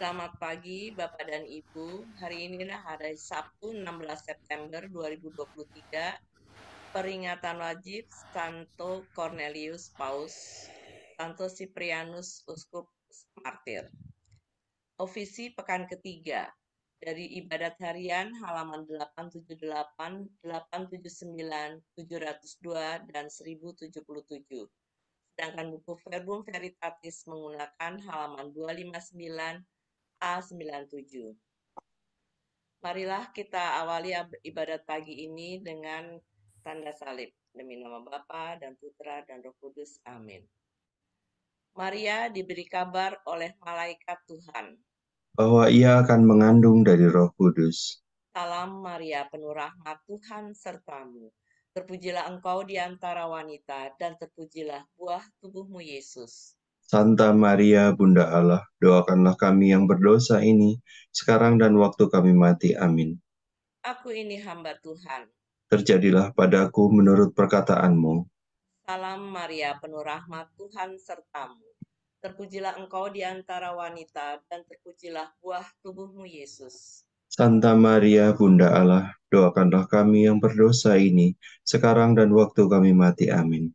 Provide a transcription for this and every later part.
Selamat pagi Bapak dan Ibu. Hari ini adalah hari Sabtu 16 September 2023. Peringatan wajib Santo Cornelius Paus, Santo Siprianus Uskup Martir. Ofisi pekan ketiga dari ibadat harian halaman 878, 879, 702, dan 1077. Sedangkan buku Verbum Veritatis menggunakan halaman 259 A97. Marilah kita awali ibadat pagi ini dengan tanda salib. Demi nama Bapa dan Putra dan Roh Kudus. Amin. Maria diberi kabar oleh malaikat Tuhan. Bahwa ia akan mengandung dari Roh Kudus. Salam Maria, penuh rahmat, Tuhan sertamu. Terpujilah engkau di antara wanita, dan terpujilah buah tubuhmu, Yesus. Santa Maria, Bunda Allah, doakanlah kami yang berdosa ini, sekarang dan waktu kami mati. Amin. Aku ini hamba Tuhan. Terjadilah padaku menurut perkataanmu. Salam Maria, penuh rahmat, Tuhan sertamu. Terpujilah engkau di antara wanita, dan terpujilah buah tubuhmu, Yesus. Santa Maria, Bunda Allah, doakanlah kami yang berdosa ini, sekarang dan waktu kami mati. Amin.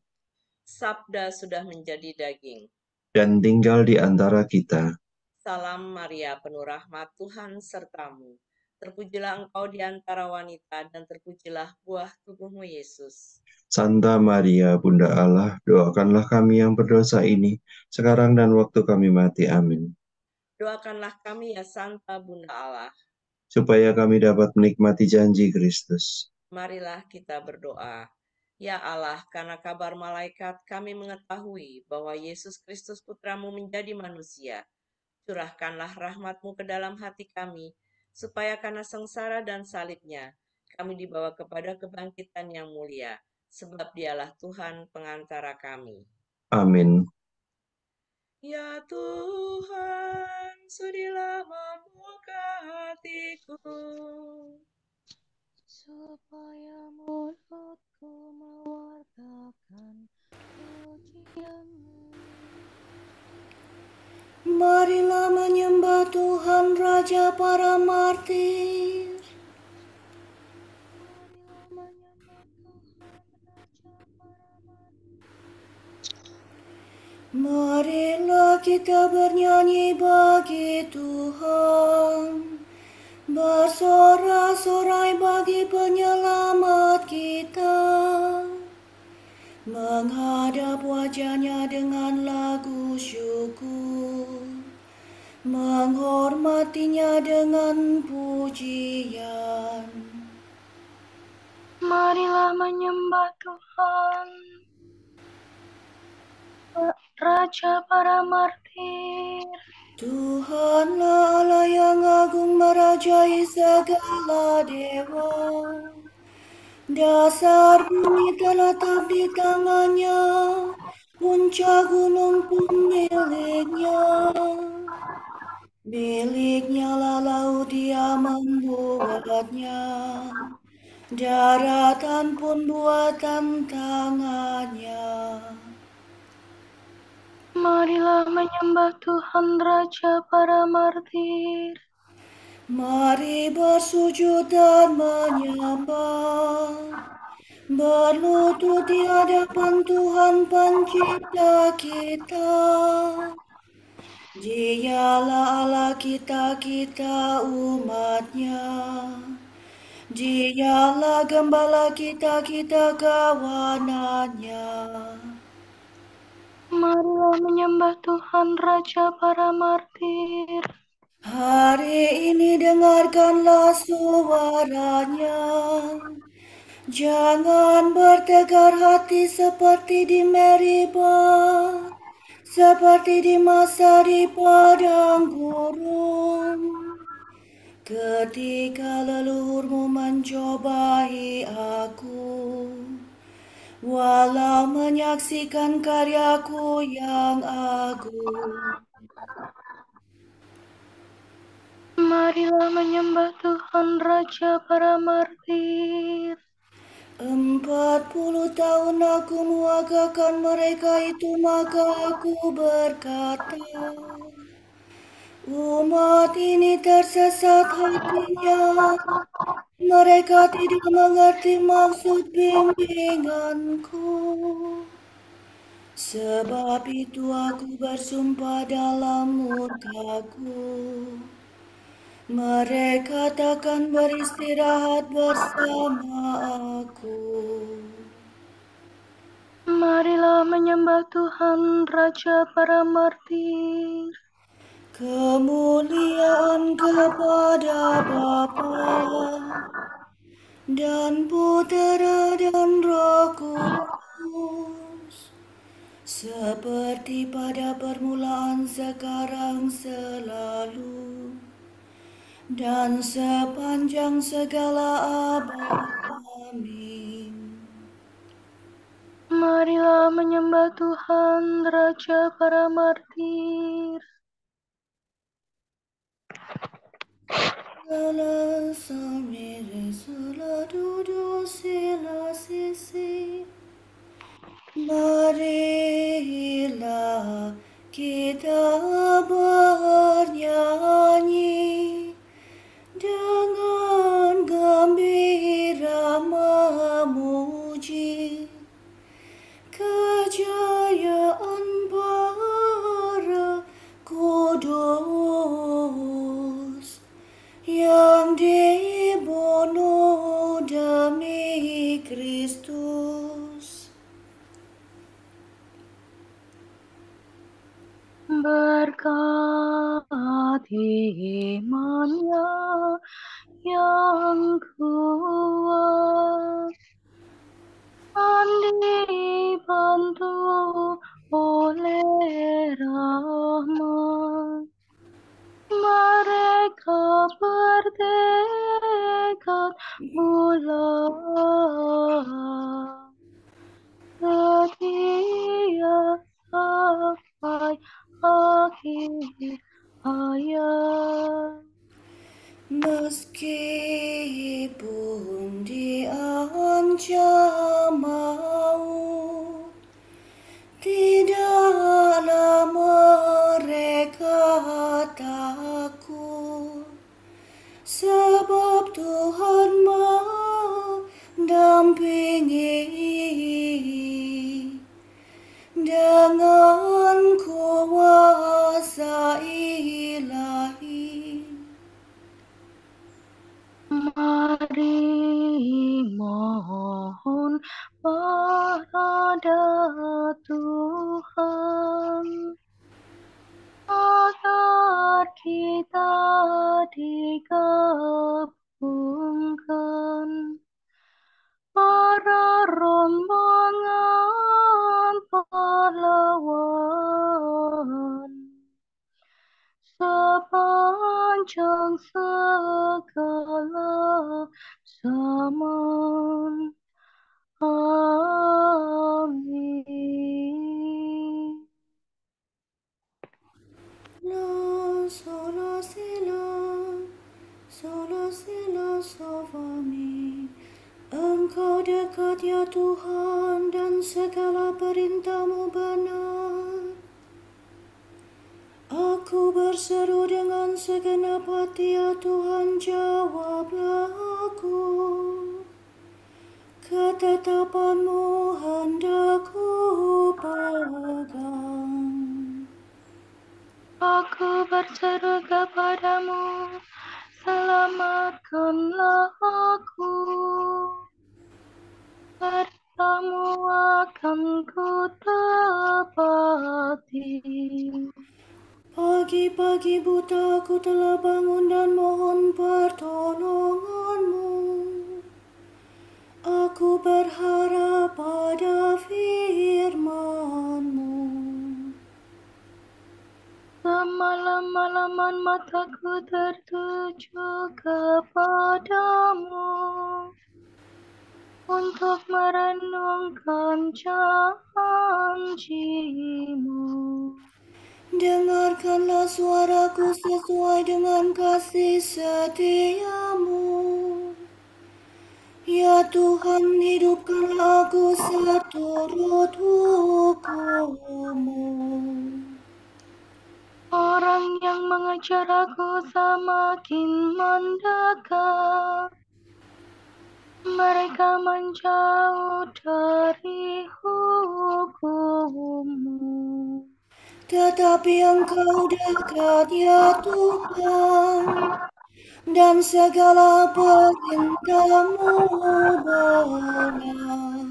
Sabda sudah menjadi daging. Dan tinggal di antara kita. Salam Maria, penuh rahmat, Tuhan sertamu. Terpujilah engkau di antara wanita, dan terpujilah buah tubuhmu, Yesus. Santa Maria, Bunda Allah, doakanlah kami yang berdosa ini, sekarang dan waktu kami mati. Amin. Doakanlah kami ya Santa Bunda Allah. Supaya kami dapat menikmati janji Kristus. Marilah kita berdoa. Ya Allah, karena kabar malaikat kami mengetahui bahwa Yesus Kristus Putramu menjadi manusia. Curahkanlah rahmat-Mu ke dalam hati kami, supaya karena sengsara dan salibnya, kami dibawa kepada kebangkitan yang mulia, sebab dialah Tuhan pengantara kami. Amin. Ya Tuhan, sudilah membuka hatiku, supaya mulutku mewartakan pujian-Mu. Marilah menyembah Tuhan Raja para martir. Marilah menyembah Tuhan Raja para martir. Marilah kita bernyanyi bagi Tuhan, bersorak-sorai bagi penyelamat kita, menghadap wajah-Nya dengan lagu syukur, menghormati-Nya dengan pujian. Marilah menyembah Tuhan Raja para martir. Tuhanlah Allah yang agung merajai segala dewa. Dasar bumi terletak di tangannya, puncak gunung pun miliknya. Miliknya lah laut Dia membuatnya, daratan pun buatan tangannya. Marilah menyembah Tuhan Raja para martir. Mari bersujud dan menyembah, berlutut di hadapan Tuhan Pencipta kita. Dialah Allah kita, kita umat-Nya. Dialah gembala kita, kita kawanan-Nya. Marilah menyembah Tuhan Raja para martir. Hari ini dengarkanlah suara-Nya. Jangan bertegar hati seperti di Meribah, seperti di masa di padang gurun, ketika leluhurmu mencobai aku, walau menyaksikan karyaku yang agung. Marilah menyembah Tuhan Raja para martir. 40 tahun aku mewagakan mereka itu, maka aku berkata, Umat ini tersesat hatinya, mereka tidak mengerti maksud bimbinganku. Sebab itu aku bersumpah dalam murkaku, mereka takkan beristirahat bersama aku. Marilah menyembah Tuhan Raja para martir. Kemuliaan kepada Bapa dan Putera dan Roh Kudus, seperti pada permulaan, sekarang, selalu, dan sepanjang segala abad. Amin. Marilah menyembah Tuhan Raja para martir. Sela samire sela duduk sila sisi. Marilah kita bernyanyi dengan gembira memuji kejayaan para kudus yang dibunuh demi Kristus. Berkat imannya yang kuat dan dibantu oleh rahmat, mereka bertekad bulat setia sampai akhir hayat. Meskipun diancam maut, tidaklah mereka takut, sebab Tuhan mendampingi dengan kuasa ilahi. Mari mohon pada Tuhan agar kita digabungkan para rombongan pahlawan sepanjang segala zaman. Amin. Solo sila sovami. Engkau dekat ya Tuhan, dan segala perintah-Mu benar. Aku berseru dengan segenap hati, ya Tuhan, jawablah aku. Ketetapan-Mu hendak ku pegang. Aku berseru kepadamu, selamatkanlah aku. Perintah-Mu akan ku tepati. Pagi-pagi buta aku telah bangun dan mohon pertolongan-Mu. Aku berharap pada firman-Mu. Semalam-malaman mataku tertuju kepadamu untuk merenungkan janji-Mu. Dengarkanlah suaraku sesuai dengan kasih setia-Mu. Ya Tuhan, hidupkanlah aku seturut hukum-Mu. Orang yang mengasihi Ajaraku semakin mendekat. Mereka menjauh dari hukum-Mu. Tetapi Engkau dekat ya Tuhan, dan segala perintah-Mu benar.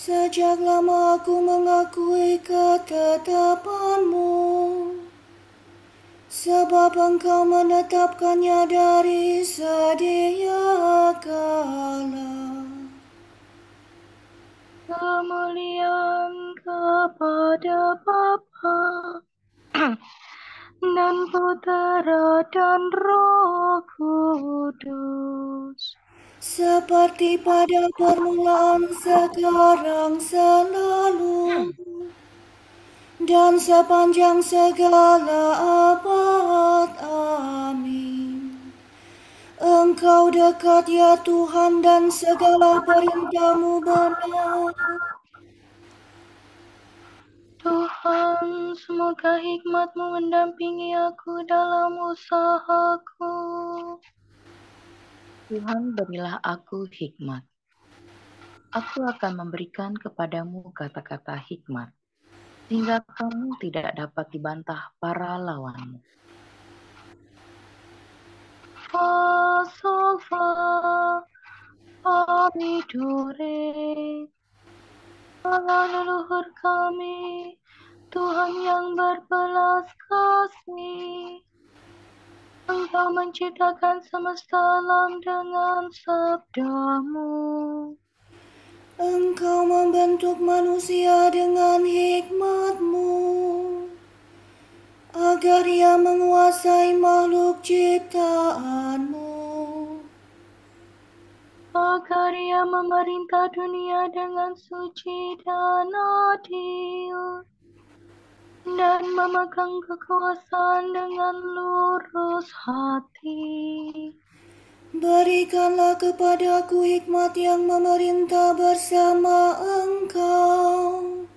Sejak lama aku mengakui ketetapan-Mu, sebab Engkau menetapkannya dari sedia kala. Kemuliaan kepada Bapa dan Putera dan Roh Kudus. Seperti pada permulaan, sekarang, selalu, dan sepanjang segala abad. Amin. Engkau dekat ya Tuhan, dan segala perintah-Mu benar. Tuhan, semoga hikmat-Mu mendampingi aku dalam usahaku. Tuhan, berilah aku hikmat. Aku akan memberikan kepadamu kata-kata hikmat, sehingga kamu tidak dapat dibantah para lawanmu. Fa sol fa mi do re. Allah leluhur kami, Tuhan yang berbelas kasih. Engkau menciptakan semesta alam dengan sabda-Mu. Engkau membentuk manusia dengan hikmat-Mu, agar ia menguasai makhluk ciptaan-Mu. Agar ia memerintah dunia dengan suci dan adil, dan memegang kekuasaan dengan lurus hati. Berikanlah kepadaku hikmat yang memerintah bersama Engkau,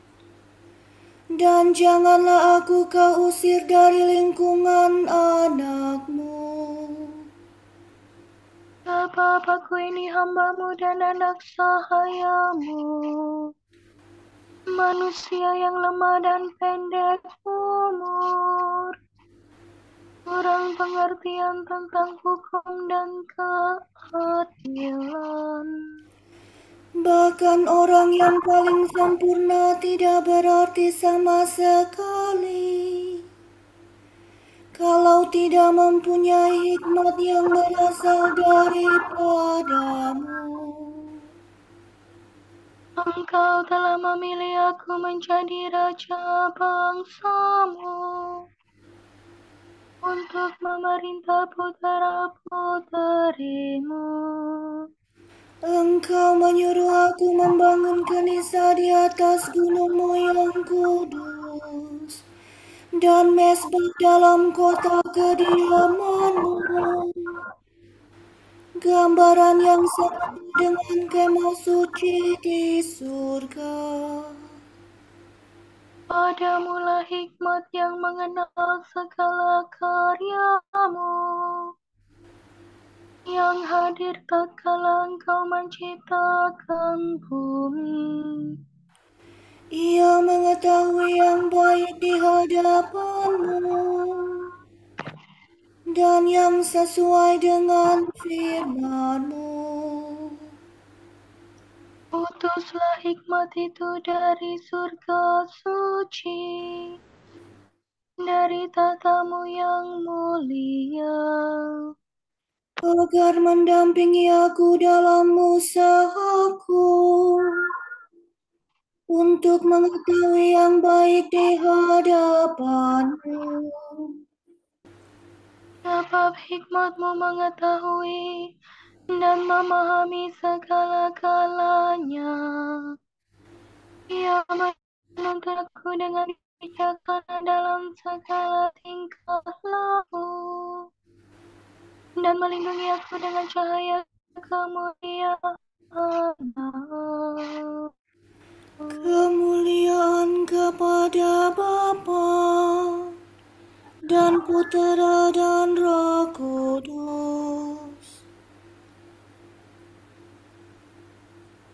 dan janganlah aku Kau usir dari lingkungan anak-Mu. Sebab aku ini hamba-Mu dan anak sahaya-Mu, manusia yang lemah dan pendek umur, kurang pengertian tentang hukum dan keadilan. Bahkan orang yang paling sempurna tidak berarti sama sekali kalau tidak mempunyai hikmat yang berasal daripada-Mu. Engkau telah memilih aku menjadi raja bangsa-Mu, untuk memerintah putera-puteri-Mu. Engkau menyuruh aku membangun kanisa di atas gunung-Mu yang kudus, dan mezbah dalam kota kediaman-Mu, gambaran yang sama dengan kemah suci di surga. Padamulah hikmat yang mengenal segala karya-Mu, yang hadir tatkala Engkau menciptakan bumi. Ia mengetahui yang baik di hadapan-Mu, dan yang sesuai dengan firman-Mu. Utuslah hikmat itu dari surga suci, dari tata-Mu yang mulia, agar mendampingi aku dalam usahaku, untuk mengetahui yang baik di hadapan-Mu. sebab hikmat-Mu mengetahui dan memahami segala-galanya. Ia menuntun aku dengan bijaksana dalam segala tingkah laku, dan melindungi aku dengan cahaya kemuliaan. Putera dan Roh Kudus,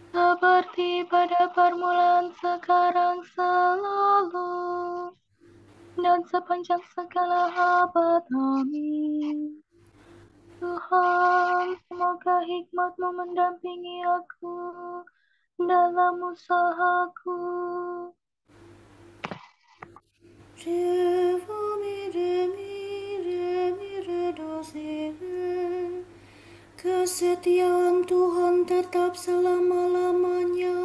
seperti pada permulaan, sekarang, selalu, dan sepanjang segala abad. Amin. Tuhan, semoga hikmat-Mu mendampingi aku dalam usahaku. Deva mire mire mire dosire. Kesetiaan Tuhan tetap selama-lamanya.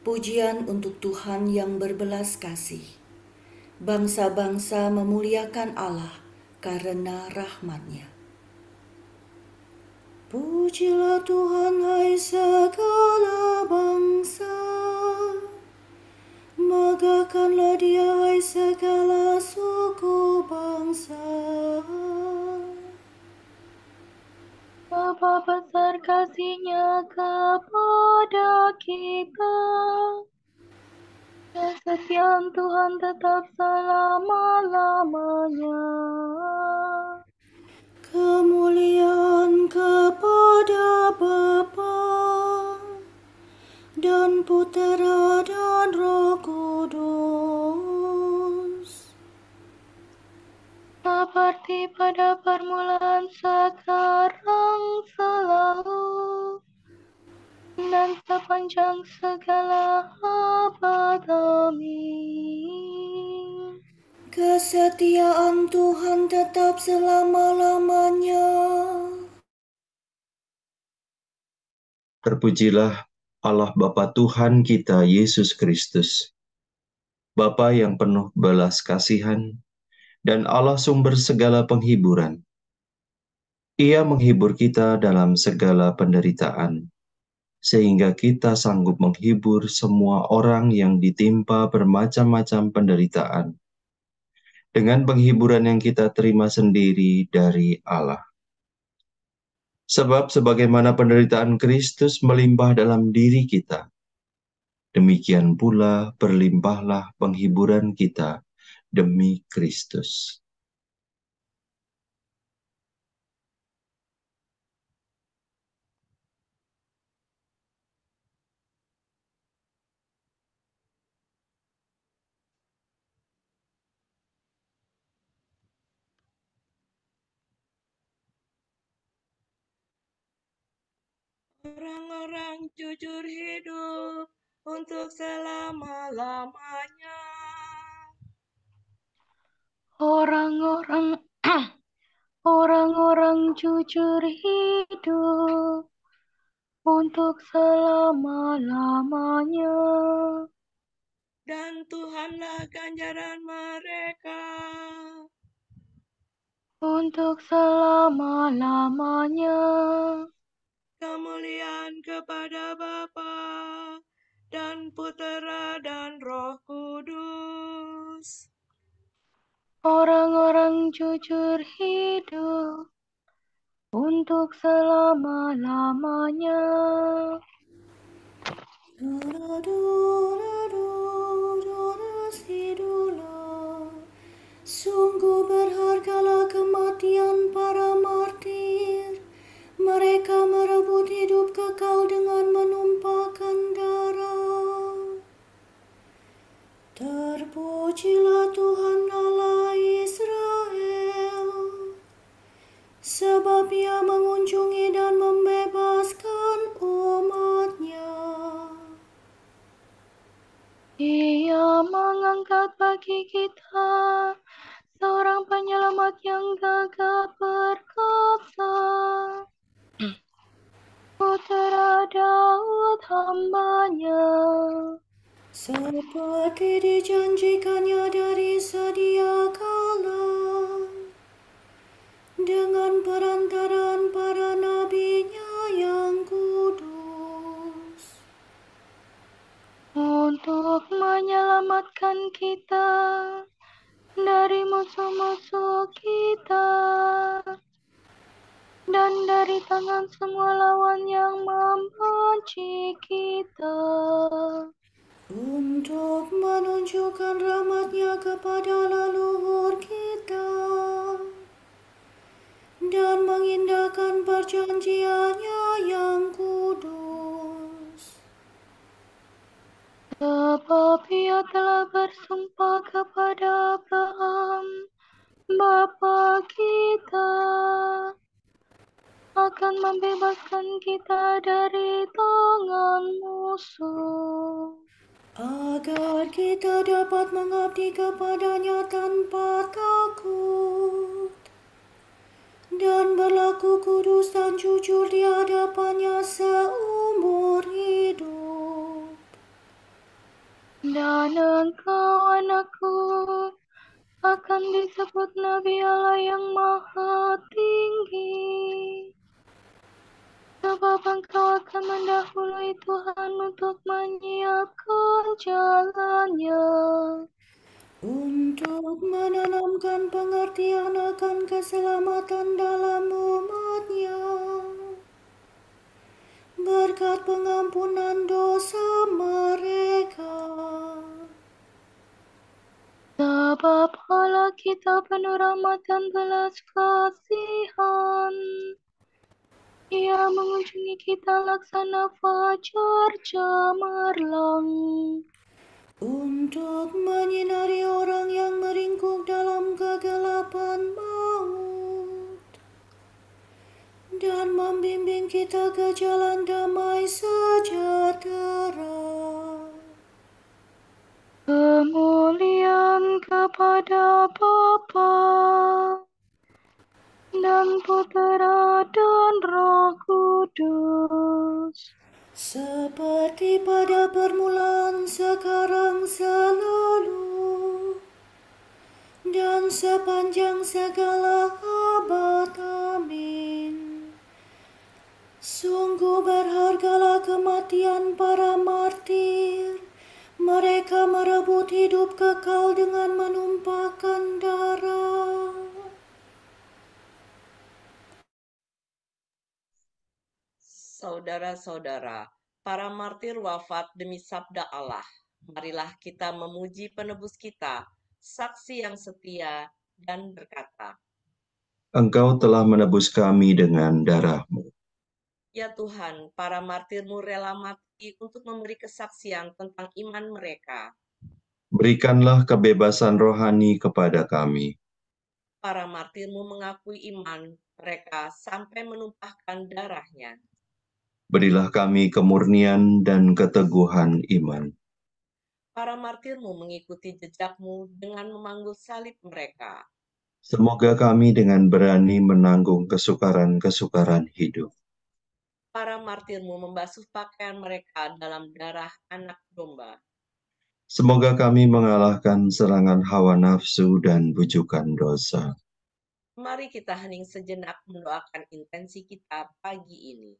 Pujian untuk Tuhan yang berbelas kasih. Bangsa-bangsa memuliakan Allah karena rahmat-Nya. Pujilah Tuhan, hai segala bangsa. Megahkanlah Dia, hai segala suku bangsa. Betapa besar kasih-Nya kepada kita. Kesetiaan Tuhan tetap selama-lamanya. Kemuliaan kepada Bapa dan Putera dan Roh Kudus, Seperti pada permulaan, sekarang, selalu, dan sepanjang segala abad. Amin. kesetiaan Tuhan tetap selama-lamanya. Terpujilah Allah Bapa Tuhan kita Yesus Kristus, Bapa yang penuh belas kasihan dan Allah sumber segala penghiburan. Ia menghibur kita dalam segala penderitaan, sehingga kita sanggup menghibur semua orang yang ditimpa bermacam-macam penderitaan, dengan penghiburan yang kita terima sendiri dari Allah. Sebab sebagaimana penderitaan Kristus melimpah dalam diri kita, demikian pula berlimpahlah penghiburan kita demi Kristus. Orang-orang jujur hidup untuk selama-lamanya. Orang-orang jujur hidup untuk selama-lamanya. Dan Tuhanlah ganjaran mereka. Untuk selama-lamanya. Kemuliaan kepada Bapa dan Putera dan Roh Kudus. Orang-orang jujur hidup untuk selama-lamanya. Sungguh berhargalah kematian para martir. Mereka merebut hidup kekal dengan menumpahkan darah. Terpujilah Tuhan Allah Israel, sebab Ia mengunjungi dan membebaskan umat-Nya. Ia mengangkat bagi kita seorang penyelamat yang gagah perkasa, Putera Daud hamba-Nya. Seperti dijanjikannya dari sedia kala, dengan perantaraan para nabi-Nya yang kudus, untuk menyelamatkan kita dari musuh-musuh kita dan dari tangan semua lawan yang membenci kita, untuk menunjukkan rahmat-Nya kepada leluhur kita dan mengindahkan perjanjiannya yang kudus. Sebab Ia telah bersumpah kepada Abraham, bapa kita, akan membebaskan kita dari tangan musuh, Agar kita dapat mengabdi kepadanya tanpa takut dan berlaku kudus dan jujur di hadapannya seumur hidup. dan engkau, anakku, akan disebut Nabi Allah yang Maha Tinggi. Sebab engkau akan mendahului Tuhan untuk menyiapkan jalannya, Untuk menanamkan pengertian akan keselamatan dalam umatnya, berkat pengampunan dosa mereka. sebab Allah kita penuh rahmat dan belas kasihan. Ia mengunjungi kita laksana fajar cemerlang, Untuk menyinari orang yang meringkuk dalam kegelapan maut, dan membimbing kita ke jalan damai sejahtera. kemuliaan kepada Bapa dan Putera dan Roh Kudus, Seperti pada permulaan, sekarang, selalu, dan sepanjang segala abad. Amin. Sungguh berhargalah kematian para martir. Mereka merebut hidup kekal dengan menumpahkan darah. Saudara-saudara, para martir wafat demi sabda Allah. Marilah kita memuji penebus kita, saksi yang setia, dan berkata, Engkau telah menebus kami dengan darah-Mu. Ya Tuhan, para martirmu rela mati untuk memberi kesaksian tentang iman mereka. Berikanlah kebebasan rohani kepada kami. Para martirmu mengakui iman mereka sampai menumpahkan darahnya. Berilah kami kemurnian dan keteguhan iman. Para martirmu mengikuti jejakmu dengan memanggul salib mereka. Semoga kami dengan berani menanggung kesukaran-kesukaran hidup. Para martirmu membasuh pakaian mereka dalam darah anak domba. Semoga kami mengalahkan serangan hawa nafsu dan bujukan dosa. Mari kita hening sejenak mendoakan intensi kita pagi ini.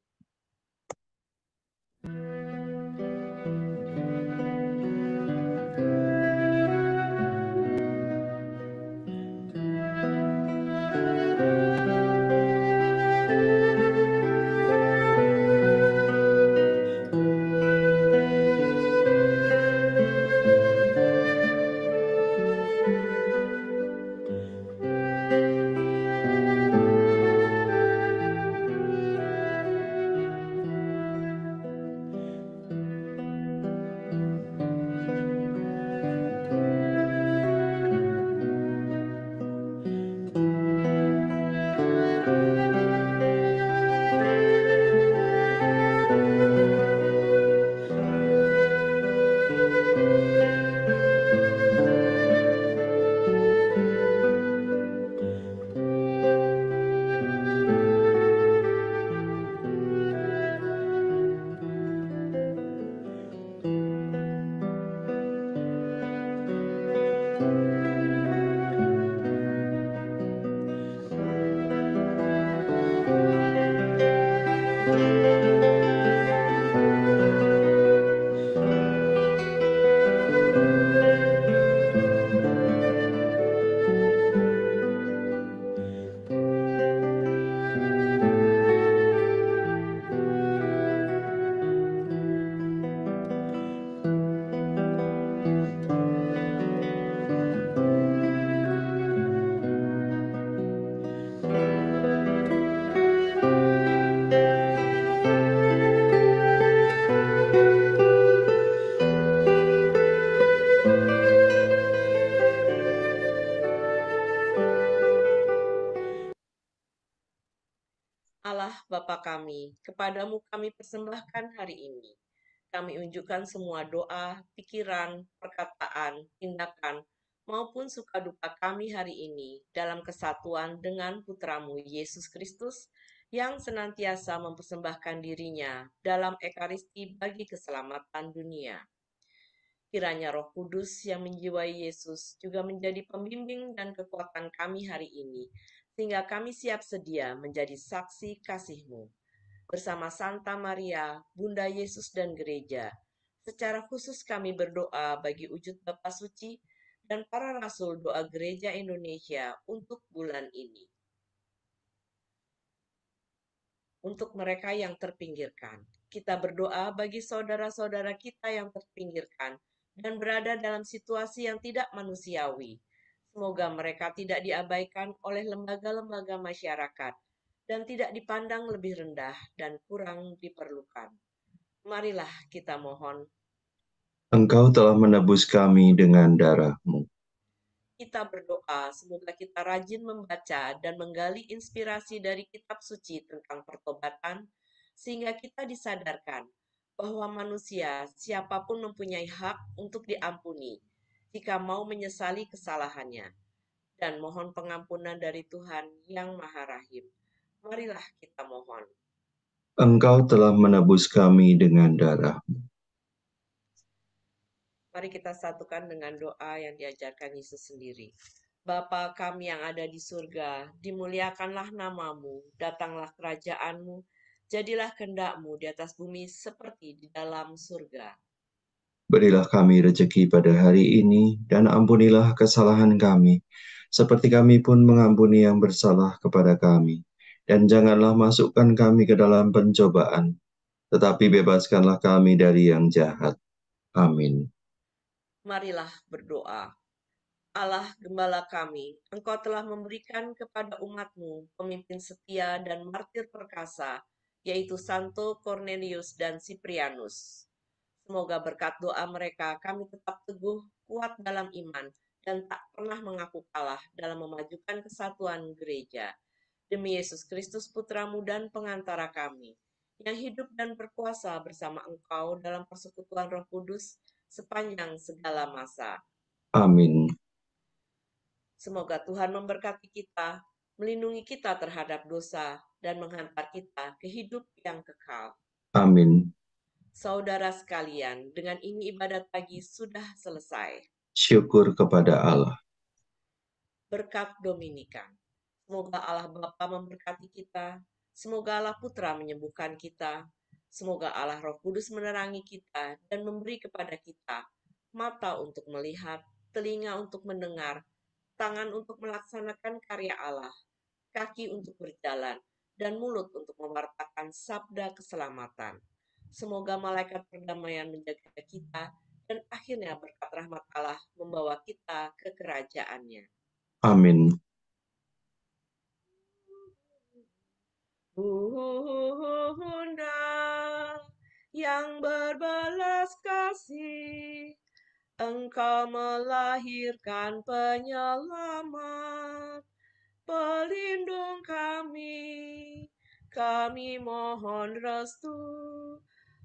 Bapa kami, kepadamu kami persembahkan hari ini. Kami unjukkan semua doa, pikiran, perkataan, tindakan, maupun suka duka kami hari ini dalam kesatuan dengan Putramu Yesus Kristus yang senantiasa mempersembahkan dirinya dalam Ekaristi bagi keselamatan dunia. Kiranya Roh Kudus yang menjiwai Yesus juga menjadi pembimbing dan kekuatan kami hari ini, sehingga kami siap sedia menjadi saksi kasih-Mu. Bersama Santa Maria, Bunda Yesus dan Gereja, secara khusus kami berdoa bagi wujud Bapa Suci dan para rasul doa Gereja Indonesia untuk bulan ini. Untuk mereka yang terpinggirkan, kita berdoa bagi saudara-saudara kita yang terpinggirkan dan berada dalam situasi yang tidak manusiawi. Semoga mereka tidak diabaikan oleh lembaga-lembaga masyarakat dan tidak dipandang lebih rendah dan kurang diperlukan. Marilah kita mohon. Engkau telah menebus kami dengan darah-Mu. Kita berdoa semoga kita rajin membaca dan menggali inspirasi dari kitab suci tentang pertobatan, sehingga kita disadarkan bahwa manusia siapapun mempunyai hak untuk diampuni jika mau menyesali kesalahannya, dan mohon pengampunan dari Tuhan yang Maha Rahim. Marilah kita mohon. Engkau telah menebus kami dengan darah-Mu. Mari kita satukan dengan doa yang diajarkan Yesus sendiri. Bapa kami yang ada di surga, dimuliakanlah namamu, datanglah kerajaanmu, jadilah kehendak-Mu di atas bumi seperti di dalam surga. Berilah kami rezeki pada hari ini, dan ampunilah kesalahan kami, seperti kami pun mengampuni yang bersalah kepada kami. Dan janganlah masukkan kami ke dalam pencobaan, tetapi bebaskanlah kami dari yang jahat. Amin. Marilah berdoa. Allah Gembala kami, Engkau telah memberikan kepada umat-Mu pemimpin setia dan martir perkasa, yaitu Santo Cornelius dan Cyprianus. Semoga berkat doa mereka kami tetap teguh, kuat dalam iman, dan tak pernah mengaku kalah dalam memajukan kesatuan gereja. Demi Yesus Kristus Putramu dan pengantara kami, yang hidup dan berkuasa bersama Engkau dalam persekutuan Roh Kudus sepanjang segala masa. Amin. Semoga Tuhan memberkati kita, melindungi kita terhadap dosa, dan menghantar kita ke hidup yang kekal. Amin. Saudara sekalian, dengan ini ibadat pagi sudah selesai. Syukur kepada Allah. Berkat Dominikan. Semoga Allah Bapa memberkati kita. Semoga Allah Putra menyembuhkan kita. Semoga Allah Roh Kudus menerangi kita dan memberi kepada kita mata untuk melihat, telinga untuk mendengar, tangan untuk melaksanakan karya Allah, kaki untuk berjalan, dan mulut untuk mewartakan sabda keselamatan. Semoga malaikat perdamaian menjaga kita, dan akhirnya berkat rahmat Allah membawa kita ke kerajaannya. Amin. Bunda yang berbelas kasih, Engkau melahirkan penyelamat, pelindung kami. Kami mohon restu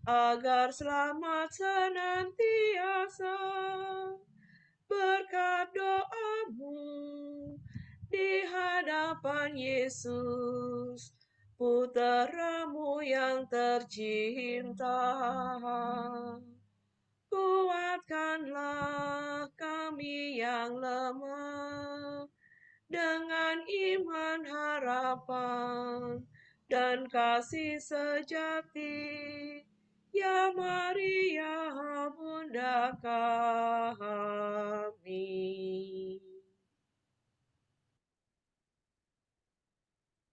agar selamat senantiasa. Berkat doamu di hadapan Yesus, Putramu yang tercinta. Kuatkanlah kami yang lemah dengan iman, harapan, dan kasih sejati. Ya Maria, Bunda kami.